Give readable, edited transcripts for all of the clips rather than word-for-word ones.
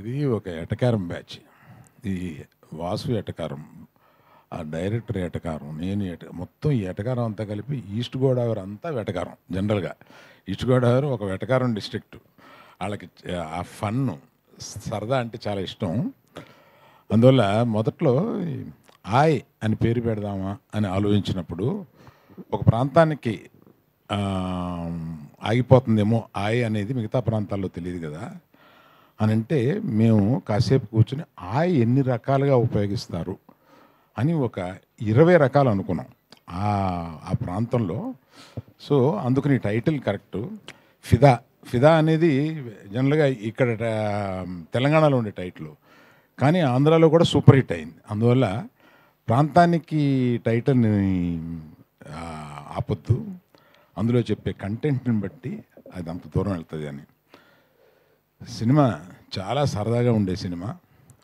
ఇది ఒక ఎటకారం బ్యాచ్. ఈ వాసు ఎటకారం, ఆ డైరెక్టర్ ఎటకారం, నేను మొత్తం ఈ ఎటకారం అంతా కలిపి ఈస్ట్ గోదావరి అంతా వెటకారం. జనరల్గా ఈస్ట్ గోదావరి ఒక వెటకారం డిస్ట్రిక్ట్. వాళ్ళకి ఆ ఫన్ను సరదా అంటే చాలా ఇష్టం. అందువల్ల మొదట్లో ఆయ్ అని పేరు పెడదామా అని ఆలోచించినప్పుడు ఒక ప్రాంతానికి ఆగిపోతుందేమో ఆయ్ అనేది, మిగతా ప్రాంతాల్లో తెలియదు కదా అని అంటే మేము కాసేపు కూర్చుని ఆయ్ ఎన్ని రకాలుగా ఉపయోగిస్తారు అని ఒక 20 రకాలు అనుకున్నాం ఆ ప్రాంతంలో. సో అందుకని టైటిల్ కరెక్ట్. ఫిదా ఫిదా అనేది జనరల్గా ఇక్కడ తెలంగాణలో ఉండే టైటిల్, కానీ ఆంధ్రాలో కూడా సూపర్ హిట్ అయింది. అందువల్ల ప్రాంతానికి టైటిల్ని ఆపొద్దు, అందులో చెప్పే కంటెంట్ని బట్టి అది అంత దూరం వెళ్తుంది అని. సినిమా చాలా సరదాగా ఉండే సినిమా.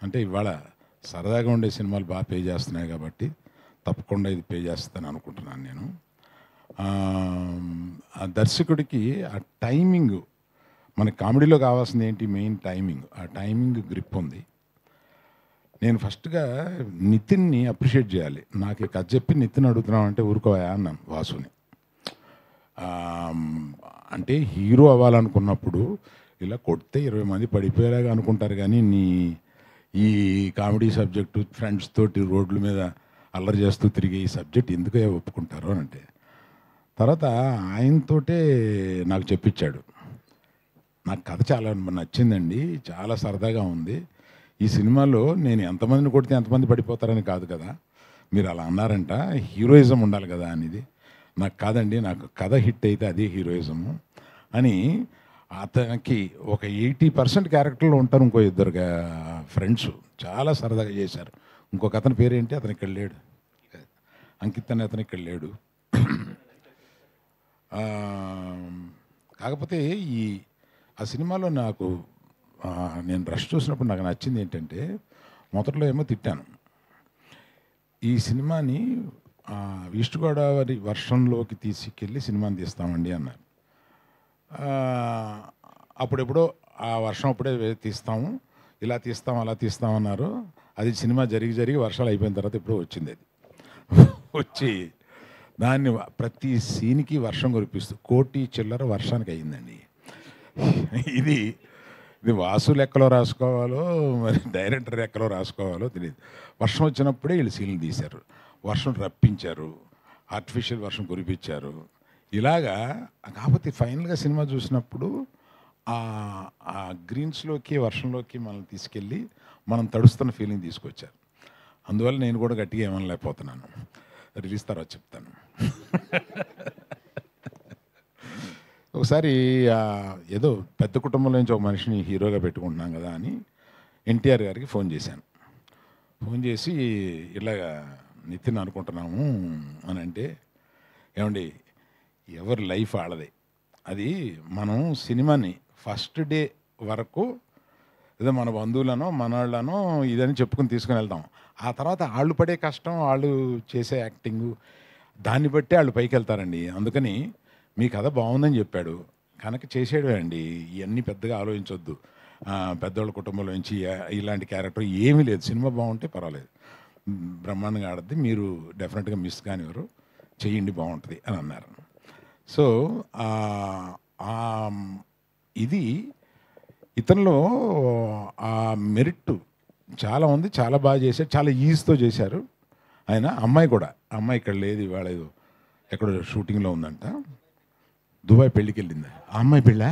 అంటే ఇవాళ సరదాగా ఉండే సినిమాలు బాగా పే చేస్తున్నాయి కాబట్టి తప్పకుండా ఇది పే చేస్తాను అనుకుంటున్నాను నేను. ఆ దర్శకుడికి ఆ టైమింగ్, మన కామెడీలో కావాల్సింది ఏంటి, మెయిన్ టైమింగ్. ఆ టైమింగ్ గ్రిప్ ఉంది. నేను ఫస్ట్గా నితిన్ని అప్రిషియేట్ చేయాలి. నాకు కథ చెప్పి నితిన్ అడుగుతున్నావు అంటే ఊరుకోవా అన్నాను వాసుని. అంటే హీరో అవ్వాలనుకున్నప్పుడు ఇలా కొడితే 20 మంది పడిపోయేలాగా అనుకుంటారు, కానీ ఈ కామెడీ సబ్జెక్టు ఫ్రెండ్స్ తోటి రోడ్ల మీద అల్లరి చేస్తూ తిరిగే ఈ సబ్జెక్ట్ ఎందుకు ఒప్పుకుంటారు అని అంటే, తర్వాత ఆయనతోటే నాకు చెప్పించాడు. నాకు కథ చాలా నచ్చిందండి, చాలా సరదాగా ఉంది. ఈ సినిమాలో నేను ఎంతమందిని కొడితే ఎంతమంది పడిపోతారని కాదు కదా, మీరు అలా అన్నారంట, హీరోయిజం ఉండాలి కదా అనేది. నాకు కాదండి, నాకు కథ హిట్ అయితే అదే హీరోయిజము అని. అతనికి ఒక 80% క్యారెక్టర్లో ఉంటారు. ఇంకో 2 ఫ్రెండ్స్ చాలా సరదాగా చేశారు. ఇంకొక అతని పేరేంటి, అతను ఇక్కడ లేడు, అంకిత్ అనే అతను ఇక్కడ లేడు. కాకపోతే ఆ సినిమాలో నాకు నేను రష్ చూసినప్పుడు నాకు నచ్చింది ఏంటంటే, మొదట్లో ఏమో తిట్టాను, ఈ సినిమాని ఈస్ట్ గోదావరి వర్షంలోకి తీసుకెళ్ళి సినిమాని తీస్తామండి అన్నారు. అప్పుడెప్పుడో ఆ వర్షం అప్పుడే తీస్తాము, ఇలా తీస్తాం అలా తీస్తామన్నారు. అది సినిమా జరిగి వర్షాలు అయిపోయిన తర్వాత ఎప్పుడో వచ్చింది. అది వచ్చి దాన్ని ప్రతి సీన్కి వర్షం కురిపిస్తూ 1 కోటి చిల్లర వర్షానికి అయ్యిందండి. ఇది వాసు లెక్కలో రాసుకోవాలో మరి డైరెక్టర్ లెక్కలో రాసుకోవాలో తెలియదు. వర్షం వచ్చినప్పుడే వీళ్ళు సీన్లు తీశారు, వర్షం రప్పించారు, ఆర్టిఫిషియల్ వర్షం కురిపించారు, ఇలాగా. కాకపోతే ఫైనల్గా సినిమా చూసినప్పుడు ఆ గ్రీన్స్లోకి వర్షంలోకి మనం తీసుకెళ్ళి మనం తడుస్తున్న ఫీలింగ్ తీసుకొచ్చారు. అందువల్ల నేను కూడా గట్టిగా ఏమనలేకపోతున్నాను. రిలీజ్ తర్వాత చెప్తాను. ఒకసారి ఏదో పెద్ద కుటుంబంలో నుంచి ఒక మనిషిని హీరోగా పెట్టుకుంటున్నాం కదా అని ఎన్టీఆర్ గారికి ఫోన్ చేశాను. ఫోన్ చేసి ఇలాగా నితిన్ అనుకుంటున్నాము అని అంటే, ఏమండి ఎవరి లైఫ్ ఆడదే, అది మనం సినిమాని ఫస్ట్ డే వరకు ఏదో మన బంధువులనో మనవాళ్ళనో ఇదని చెప్పుకుని తీసుకుని వెళ్తాం. ఆ తర్వాత వాళ్ళు పడే కష్టం, వాళ్ళు చేసే యాక్టింగు, దాన్ని బట్టి వాళ్ళు పైకి వెళ్తారండి. అందుకని మీ కథ బాగుందని చెప్పాడు కనుక చేసేయడమే అండి, ఇవన్నీ పెద్దగా ఆలోచించొద్దు. పెద్దవాళ్ళ కుటుంబంలో నుంచి ఇలాంటి క్యారెక్టర్ ఏమీ లేదు, సినిమా బాగుంటే పర్వాలేదు, బ్రహ్మాండంగా ఆడద్ది, మీరు డెఫినెట్గా మిస్ కానివారు, చెయ్యండి బాగుంటుంది అని అన్నారు. సో ఇది ఇతనిలో ఆ మెరిట్ చాలా ఉంది, చాలా బాగా చేశారు, చాలా ఈజీతో చేశారు ఆయన. అమ్మాయి కూడా, అమ్మాయి ఇక్కడ లేదు, ఇవాళ ఏదో ఎక్కడో షూటింగ్లో ఉందంట, దుబాయ్ పెళ్ళికి వెళ్ళింది. ఆ అమ్మాయి పెళ్ళా?